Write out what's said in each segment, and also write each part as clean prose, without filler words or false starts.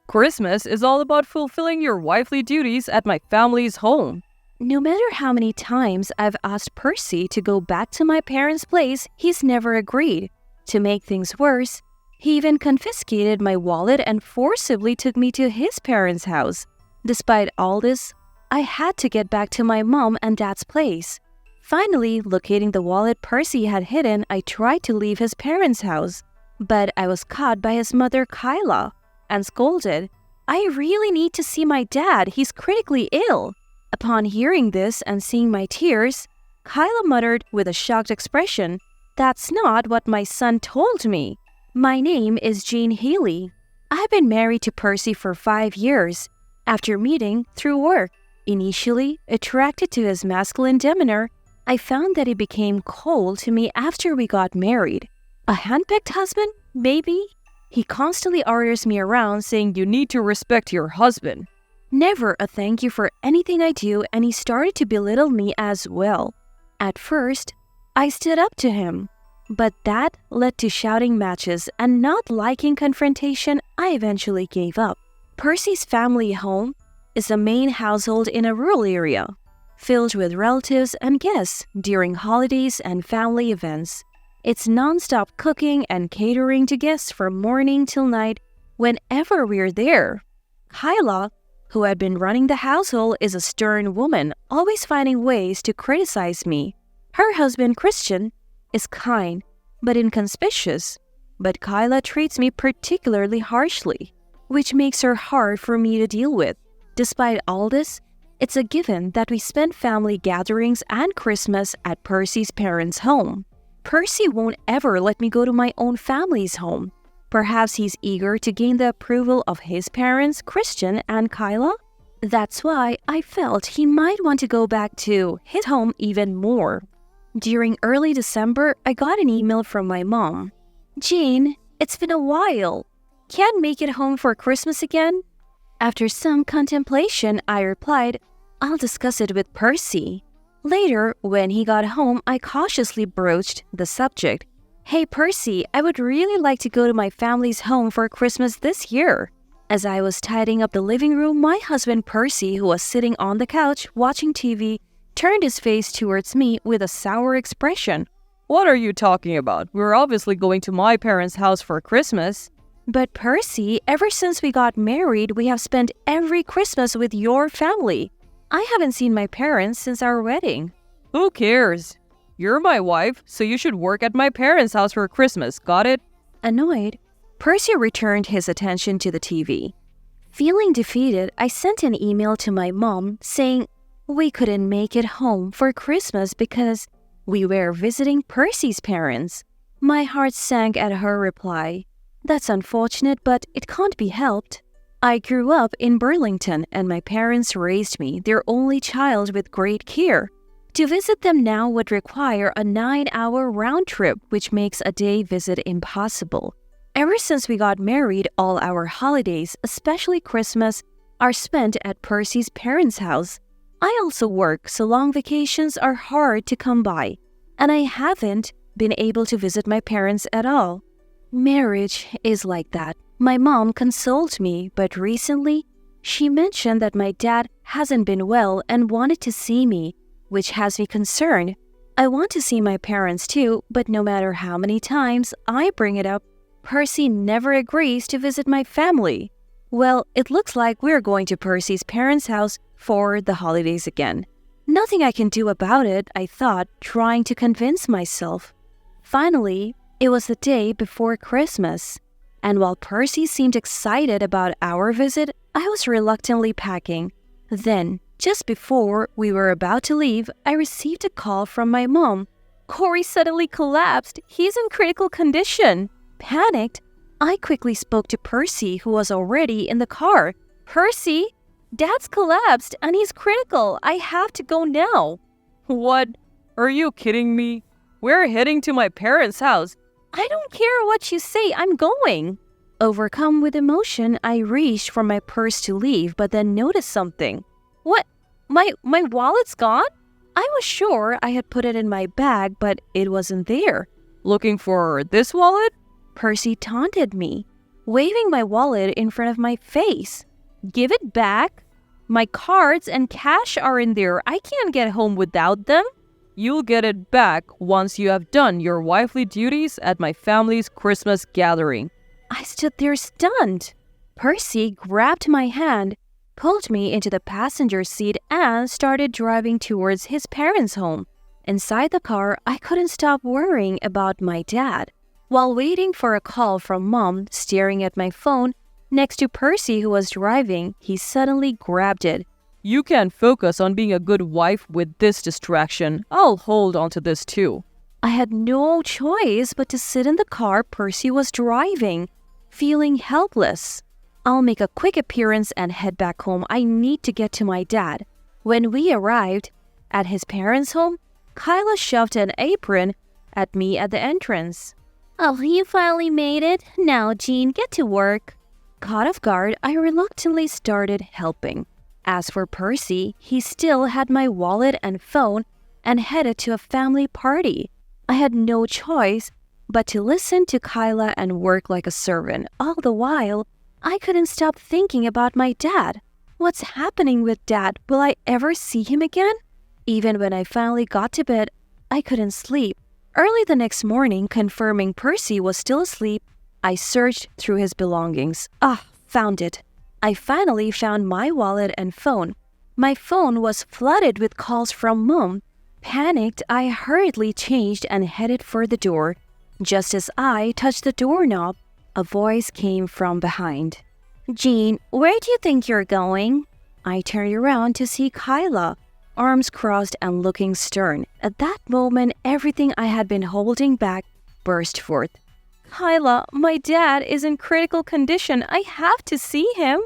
Christmas is all about fulfilling your wifely duties at my family's home. No matter how many times I've asked Percy to go back to my parents' place, he's never agreed. To make things worse, he even confiscated my wallet and forcibly took me to his parents' house. Despite all this, I had to get back to my mom and dad's place. Finally, locating the wallet Percy had hidden, I tried to leave his parents' house. But I was caught by his mother, Kyla, and scolded. "I really need to see my dad. He's critically ill." Upon hearing this and seeing my tears, Kyla muttered with a shocked expression, "That's not what my son told me. My name is Jean Healy. I've been married to Percy for 5 years. After meeting through work, initially attracted to his masculine demeanor, I found that he became cold to me after we got married. A handpicked husband? Maybe? He constantly orders me around saying you need to respect your husband. Never a thank you for anything I do, and he started to belittle me as well. At first, I stood up to him, but that led to shouting matches, and not liking confrontation, I eventually gave up. Percy's family home is a main household in a rural area, filled with relatives and guests during holidays and family events. It's non-stop cooking and catering to guests from morning till night whenever we're there. Kyla, who had been running the household, is a stern woman, always finding ways to criticize me. Her husband, Christian, is kind but inconspicuous, but Kyla treats me particularly harshly, which makes her hard for me to deal with. Despite all this, it's a given that we spend family gatherings and Christmas at Percy's parents' home. Percy won't ever let me go to my own family's home. Perhaps he's eager to gain the approval of his parents, Christian and Kyla? That's why I felt he might want to go back to his home even more. During early December, I got an email from my mom. "Jean, it's been a while. Can't make it home for Christmas again?" After some contemplation, I replied, "I'll discuss it with Percy." Later, when he got home, I cautiously broached the subject. "Hey Percy, I would really like to go to my family's home for Christmas this year." As I was tidying up the living room, my husband Percy, who was sitting on the couch watching TV, turned his face towards me with a sour expression. What are you talking about? We're obviously going to my parents' house for Christmas. "But Percy, ever since we got married, we have spent every Christmas with your family. I haven't seen my parents since our wedding." Who cares? You're my wife, so you should work at my parents' house for Christmas, got it? Annoyed, Percy returned his attention to the TV. Feeling defeated, I sent an email to my mom saying we couldn't make it home for Christmas because we were visiting Percy's parents. My heart sank at her reply. "That's unfortunate, but it can't be helped. I grew up in Burlington and my parents raised me, their only child, with great care. To visit them now would require a 9-hour round trip, which makes a day visit impossible. Ever since we got married, all our holidays, especially Christmas, are spent at Percy's parents' house. I also work, so long vacations are hard to come by, and I haven't been able to visit my parents at all. Marriage is like that." My mom consoled me, but recently, she mentioned that my dad hasn't been well and wanted to see me, which has me concerned. I want to see my parents too, but no matter how many times I bring it up, Percy never agrees to visit my family. Well, it looks like we're going to Percy's parents' house for the holidays again. Nothing I can do about it, I thought, trying to convince myself. Finally, it was the day before Christmas, and while Percy seemed excited about our visit, I was reluctantly packing. Then, just before we were about to leave, I received a call from my mom. "Corey suddenly collapsed. He's in critical condition." Panicked, I quickly spoke to Percy, who was already in the car. "Percy, Dad's collapsed and he's critical. I have to go now." What? Are you kidding me? We're heading to my parents' house. "I don't care what you say, I'm going." Overcome with emotion, I reached for my purse to leave, but then noticed something. "What? My wallet's gone?" I was sure I had put it in my bag, but it wasn't there. Looking for this wallet? Percy taunted me. waving my wallet in front of my face. Give it back. My cards and cash are in there. I can't get home without them. You'll get it back once you have done your wifely duties at my family's Christmas gathering. I stood there stunned. Percy grabbed my hand, pulled me into the passenger seat, and started driving towards his parents' home. Inside the car, I couldn't stop worrying about my dad. While waiting for a call from Mom, staring at my phone, next to Percy who was driving, he suddenly grabbed it. You can't focus on being a good wife with this distraction. I'll hold on to this too. I had no choice but to sit in the car Percy was driving, feeling helpless. I'll make a quick appearance and head back home. I need to get to my dad. When we arrived at his parents' home, Kyla shoved an apron at me at the entrance. Oh, you finally made it. Now, Jean, get to work. Caught off guard, I reluctantly started helping. As for Percy, he still had my wallet and phone and headed to a family party. I had no choice but to listen to Kyla and work like a servant. All the while, I couldn't stop thinking about my dad. What's happening with Dad? Will I ever see him again? Even when I finally got to bed, I couldn't sleep. Early the next morning, confirming Percy was still asleep, I searched through his belongings. Found it. I finally found my wallet and phone. My phone was flooded with calls from Mom. Panicked, I hurriedly changed and headed for the door. Just as I touched the doorknob, a voice came from behind. Jean, where do you think you're going? I turned around to see Kyla, arms crossed and looking stern. At that moment, everything I had been holding back burst forth. Kyla, my dad is in critical condition. I have to see him.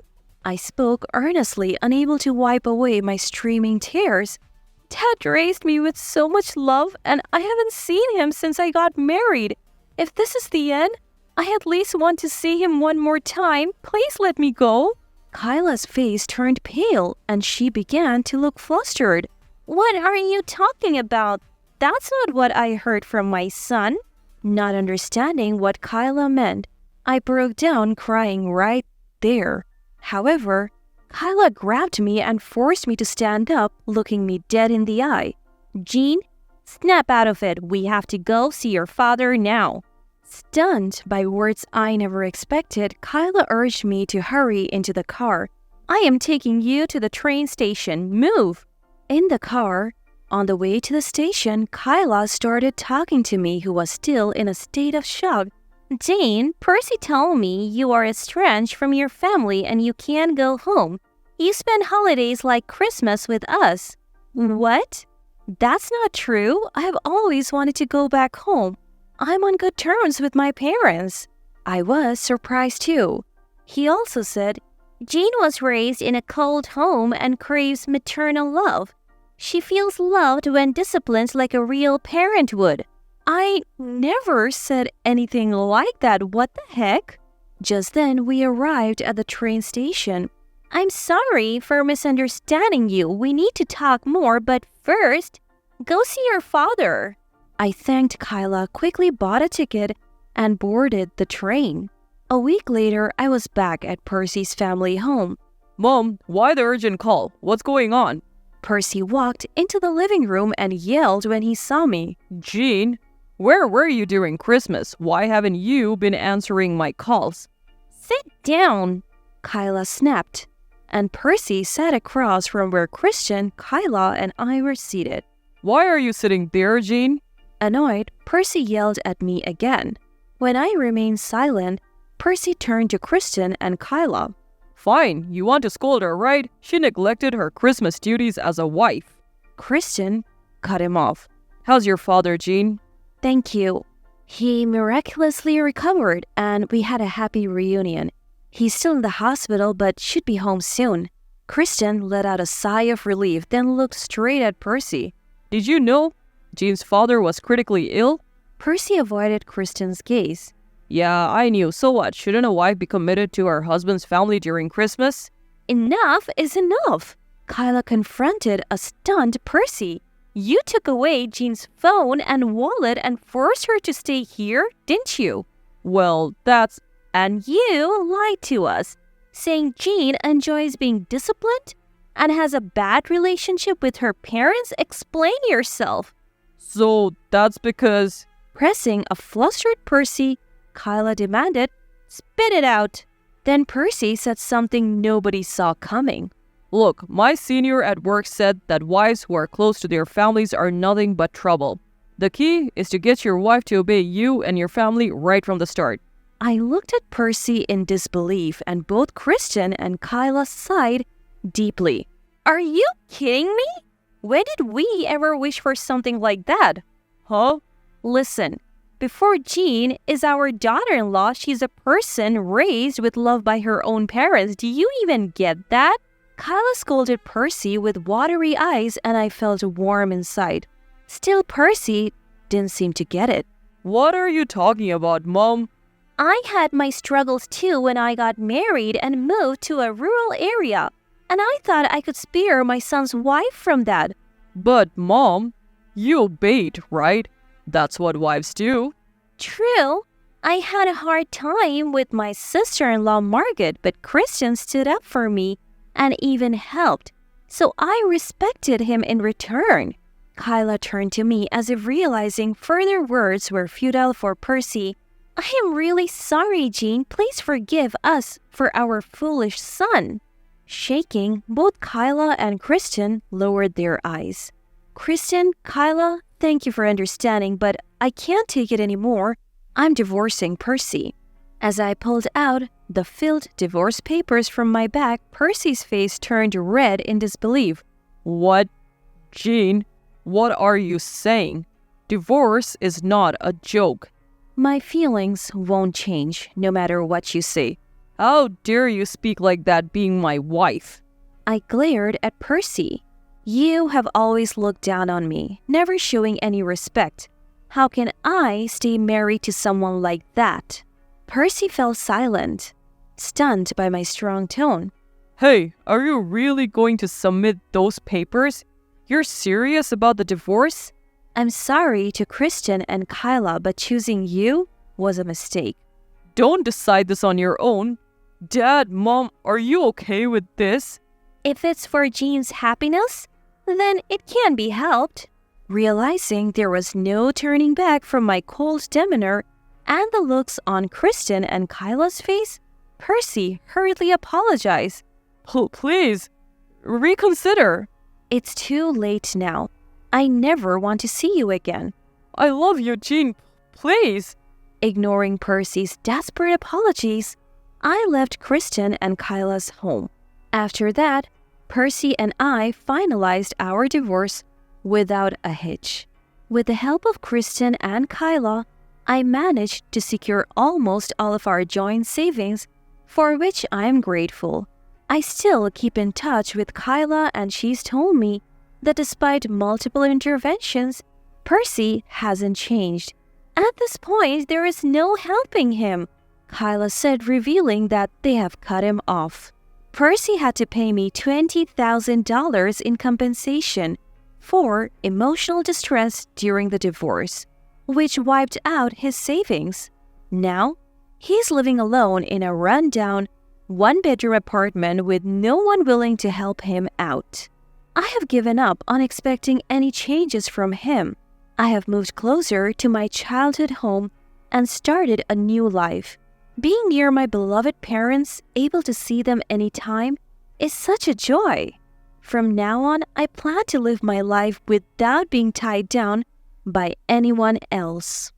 I spoke earnestly, unable to wipe away my streaming tears. Dad raised me with so much love, and I haven't seen him since I got married. If this is the end, I at least want to see him one more time. Please let me go. Kyla's face turned pale, and she began to look flustered. What are you talking about? That's not what I heard from my son. Not understanding what Kyla meant, I broke down crying right there. However, Kyla grabbed me and forced me to stand up, looking me dead in the eye. Jean, snap out of it. We have to go see your father now. Stunned by words I never expected, Kyla urged me to hurry into the car. I am taking you to the train station. Move! In the car, on the way to the station, Kyla started talking to me, who was still in a state of shock. Jane, Percy told me you are estranged from your family and you can't go home. You spend holidays like Christmas with us. What? That's not true. I have always wanted to go back home. I'm on good terms with my parents. I was surprised too. He also said, Jean was raised in a cold home and craves maternal love. She feels loved when disciplined like a real parent would. I never said anything like that. What the heck? Just then, we arrived at the train station. I'm sorry for misunderstanding you. We need to talk more, but first, go see your father. I thanked Kyla, quickly bought a ticket, and boarded the train. A week later, I was back at Percy's family home. Mom, why the urgent call? What's going on? Percy walked into the living room and yelled when he saw me. Jean, where were you during Christmas? Why haven't you been answering my calls? Sit down, Kyla snapped. And Percy sat across from where Christian, Kyla, and I were seated. Why are you sitting there, Jean? Annoyed, Percy yelled at me again. When I remained silent, Percy turned to Christian and Kyla. Fine, you want to scold her, right? She neglected her Christmas duties as a wife. Christian cut him off. How's your father, Jean? Thank you. He miraculously recovered and we had a happy reunion. He's still in the hospital but should be home soon. Christian let out a sigh of relief, then looked straight at Percy. Did you know Jean's father was critically ill? Percy avoided Christian's gaze. Yeah, I knew. So what? Shouldn't a wife be committed to her husband's family during Christmas? Enough is enough. Kyla confronted a stunned Percy. You took away Jean's phone and wallet and forced her to stay here, didn't you? Well, that's And you lied to us, saying Jean enjoys being disciplined and has a bad relationship with her parents. Explain yourself. So that's because... Pressing a flustered Percy, Kyla demanded, "Spit it out." Then Percy said something nobody saw coming. Look, my senior at work said that wives who are close to their families are nothing but trouble. The key is to get your wife to obey you and your family right from the start. I looked at Percy in disbelief, and both Kristen and Kyla sighed deeply. Are you kidding me? When did we ever wish for something like that? Huh? Listen, before Jean is our daughter-in-law, she's a person raised with love by her own parents. Do you even get that? Kyla scolded Percy with watery eyes, and I felt warm inside. Still, Percy didn't seem to get it. What are you talking about, Mom? I had my struggles too when I got married and moved to a rural area, and I thought I could spare my son's wife from that. But, Mom, you obeyed, right? That's what wives do. True. I had a hard time with my sister-in-law Margaret, but Kristen stood up for me and even helped, so I respected him in return. Kyla turned to me as if realizing further words were futile for Percy. I am really sorry, Jean. Please forgive us for our foolish son. Shaking, both Kyla and Kristen lowered their eyes. Kristen, Kyla, thank you for understanding, but I can't take it anymore. I'm divorcing Percy. As I pulled out the filled divorce papers from my bag, Percy's face turned red in disbelief. What? Jean, what are you saying? Divorce is not a joke. My feelings won't change, no matter what you say. How dare you speak like that being my wife? I glared at Percy. You have always looked down on me, never showing any respect. How can I stay married to someone like that? Percy fell silent, stunned by my strong tone. Hey, are you really going to submit those papers? You're serious about the divorce? I'm sorry to Kristen and Kyla, but choosing you was a mistake. Don't decide this on your own. Dad, Mom, are you okay with this? If it's for Jean's happiness, then it can be helped. Realizing there was no turning back from my cold demeanor and the looks on Kristen and Kyla's face, Percy hurriedly apologized. Please, reconsider. It's too late now. I never want to see you again. I love you, Jean. Please. Ignoring Percy's desperate apologies, I left Kristen and Kyla's home. After that, Percy and I finalized our divorce without a hitch. With the help of Kristen and Kyla, I managed to secure almost all of our joint savings, for which I am grateful. I still keep in touch with Kyla, and she's told me that despite multiple interventions, Percy hasn't changed. At this point, there is no helping him, Kyla said, revealing that they have cut him off. Percy had to pay me $20,000 in compensation for emotional distress during the divorce, which wiped out his savings. Now, he's living alone in a rundown, one-bedroom apartment with no one willing to help him out. I have given up on expecting any changes from him. I have moved closer to my childhood home and started a new life. Being near my beloved parents, able to see them anytime, is such a joy. From now on, I plan to live my life without being tied down by anyone else.